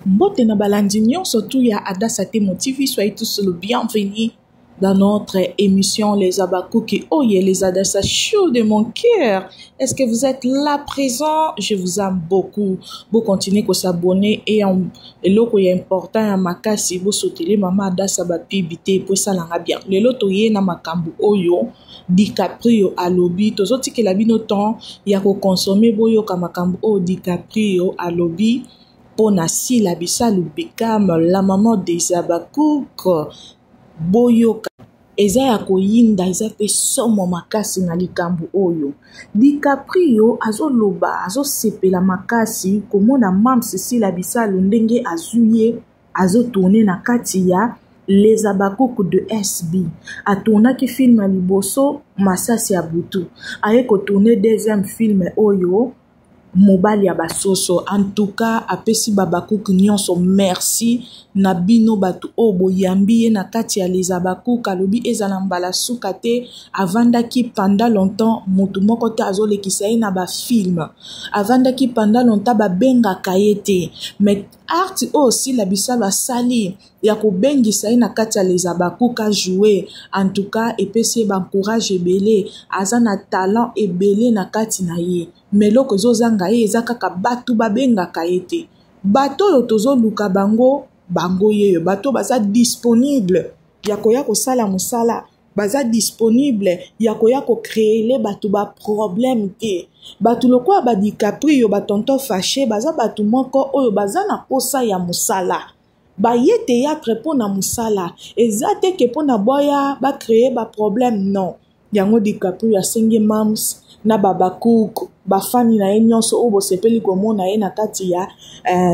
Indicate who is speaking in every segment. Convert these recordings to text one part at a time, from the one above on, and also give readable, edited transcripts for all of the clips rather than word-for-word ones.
Speaker 1: Mbote na balandinyon, surtout ya Adassa Temo TV, soyez tous le bienvenus dans notre émission Les Abakouki. Oh yeah, les Adassa chauds de mon cœur. Est-ce que vous êtes là présent? Je vous aime beaucoup. Vous continuez à s'abonner et le qui est important à makasi vous sautez maman Adassa ba pibité pour ça langa bien. Le loto yé na makambu oyo DiCaprio à lobby. Tozoti ke la bino temps ya ko consommer boyo ka makambu o DiCaprio à lobby. Pona si la bisalu Beckham, la maman des Abakouk, boyoka. Eza ya koyinda, eza pe somo makasi na likambu oyo. DiCaprio azo loba, azo sepela makasi, komona mamsi si la bisalu ndenge azuye, azo tourner na kati ya Les Abakouk de SB. A tourna ki film a liboso, Masasi ya butu. Aye ko tourner deuxième film oyo, mobali ya basoso. En tout cas, apesi Babakouk nyonso merci na bino batu obo yambi na kati ya Les Abakouk alobi ezala mbala suka te avandaki pendant longtemps mutu moko te azolekisa ye na ba film avandaki pendant longtemps babengaka ye te mais art aussi la bisalo asali ya kobengisa ye na kati ya Les Abakouk a jouer. En tout cas epesi bancourage ebele aza na talent ebele na kati na ye meloko ezozanga ye eza kaka batu babengaka ye te bato oyo tozoluka bango yeyo bato baza disponible ya koya kosala mosala baza disponible ya koya kocréele bato ba problème te bato lokola ba DiCaprio batonton fâché baza bato moko oyo baza na posa ya mosala baye théâtre mpo na mosala eza te ke mpo na boya bacréer ba problème non yango DiCaprio asengi mams na Babakouk bafani na ye nyonso oyo bosepeli komona ye na kati ya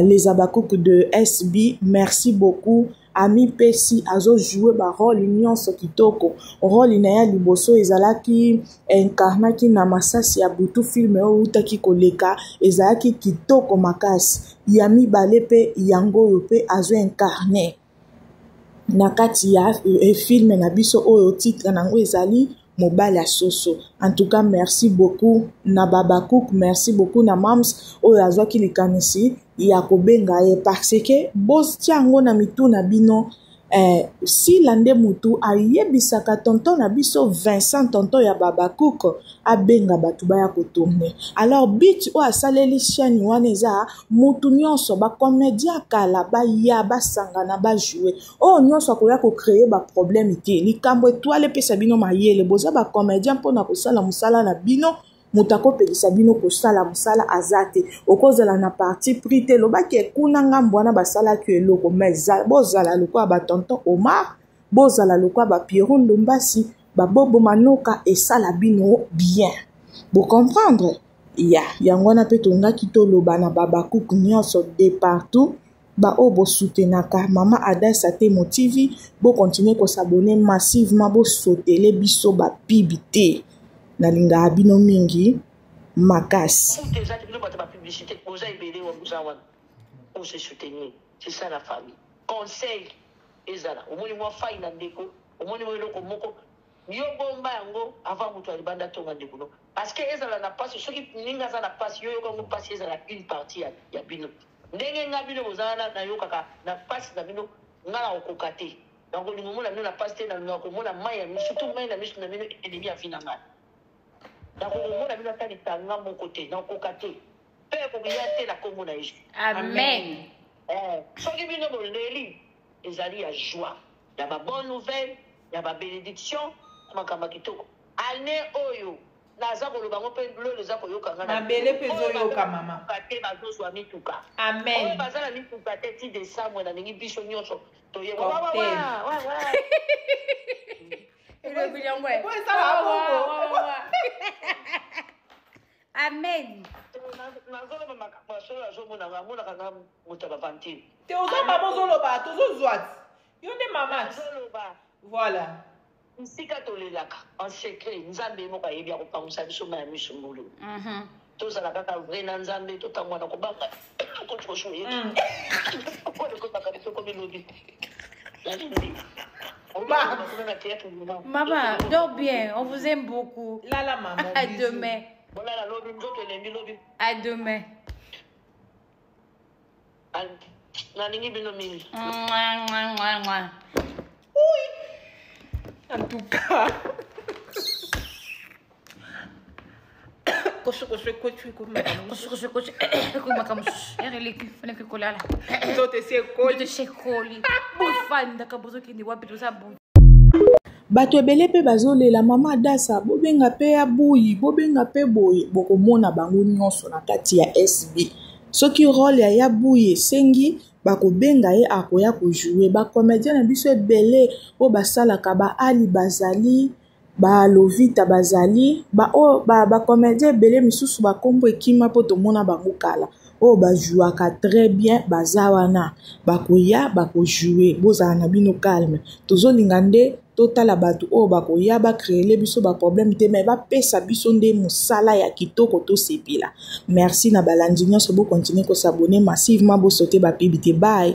Speaker 1: Les Abakouk de SB. Merci beaucoup ami pesi azo jouer ba rôle nyonso kitoko rôle na ya liboso ezalaki incarnaki na Masasi ya butu film oyo utaki koleka ezalaki kitoko makasi ya mibale pe yango oyo pe azo incarner na kati ya film na biso oyo titre nango ezali mobile ya soso. En tout cas, merci beaucoup na Babakouk, merci beaucoup na mams oyo azwaki likanisi ya kobenga ye parce que boss tiango na mitu na bino si lande mutu ayebisaka tonton na biso Vincent tonton ya Babakouk abenga batu baya kotourner. Alors bit o asaleli chaîne wana eza mutu nyonso ba comédien kala ba ya basanga na ba jouer o nyonso akoya ko créer ba problème te likambo étoile pesa bino mayele boza ba comédien mpona kosala musala na bino mutako pelisa bino kosala musala azate okozala na parti pris te lobaki ekuna ngambo wana basala ki eloko mais bozala lokwa ba tonton Omar bozala lokwa ba Pierron Lombasi ba Bobo Manoka esala bino bien bo comprendre ya yango na pe tonga kitoloba na Babakouk nyonso de partout ba obo soutenaka Mama Adassa Temo TV bo continuer ko s'abonner massivement bo sauter biso ba pibité na linga abino mingi makasi.
Speaker 2: On se soutenir, c'est ça la famille. Conseil ezala omoni mwa fai na ndeko omoni mwa eloko moko yo bomba yango avant mutu alibanda tonga ndeko no parce que ezala na passe soki ninga za na passe yo yoka ngo passe ezala une partie ya bino ndenge nga bino bozala na yokaka na passe na bino ngala okokate donc lingo mona bino na passe te na ngako mona mai ya surtout mai na misu na bino ennemi ya vina ngala donc mona bino tali tanga moko te na okokate pe ko biya te la kombo na Yesu
Speaker 3: amen
Speaker 2: soki bino boleli ezali ya joie ya ba bonne nouvelle ya ba bénédiction makamba kitoko année oyo naza koloba ngo pe lelo za koyoka ngana
Speaker 3: na bele pezo yoka mama
Speaker 2: kate bazozwa mituka
Speaker 3: amen
Speaker 2: oyo bazala mituka te ti décembre na ningi biso nyonso toye
Speaker 3: amen
Speaker 2: nazoloba makambo ya solo azomonaka amonaka nga moto ya bavantile
Speaker 3: te ozamba bozoloba tozozwa yo nde mama
Speaker 2: azoloba
Speaker 3: voilà
Speaker 2: nsika tolelaka en secret nzambe moko ayebi ya kopangwisa biso ma ya miso mbulu tozala kaka vrai na nzambe totangwana kobanga kotokoso yetu okolekobaka biso komilobi
Speaker 3: maman dors bien on vous aime beaucoup
Speaker 1: Lala maman
Speaker 3: à demain
Speaker 2: bolala lobi nzoto elembi lobi
Speaker 3: à demain
Speaker 2: nalingi bino mingi.
Speaker 3: Oui. En tout cas.
Speaker 1: bato ebele mpe bazolela mama Adassa bobenga mpe ya buyi bobenga mpe boye bokomona bango nyonso na kati ya SB soki role ya buyi esengi bakobenga ye akoya kojoue bacomédien na biso ebele oyo basalaka baali bazali balovita bazali bacomédien ebele misusu bakombo ekima mpo tomona bango kala oyo bajouaka très bien baza wana bakoya bakojoue bozala na bino calme tozolinga nde totala bato oyo bakoya bakreele biso baproblème te me bapesa biso nde mosala ya kitoko tosepela merci na balandi nyonso bokontinue kosabone massivement bosote bapibi te bye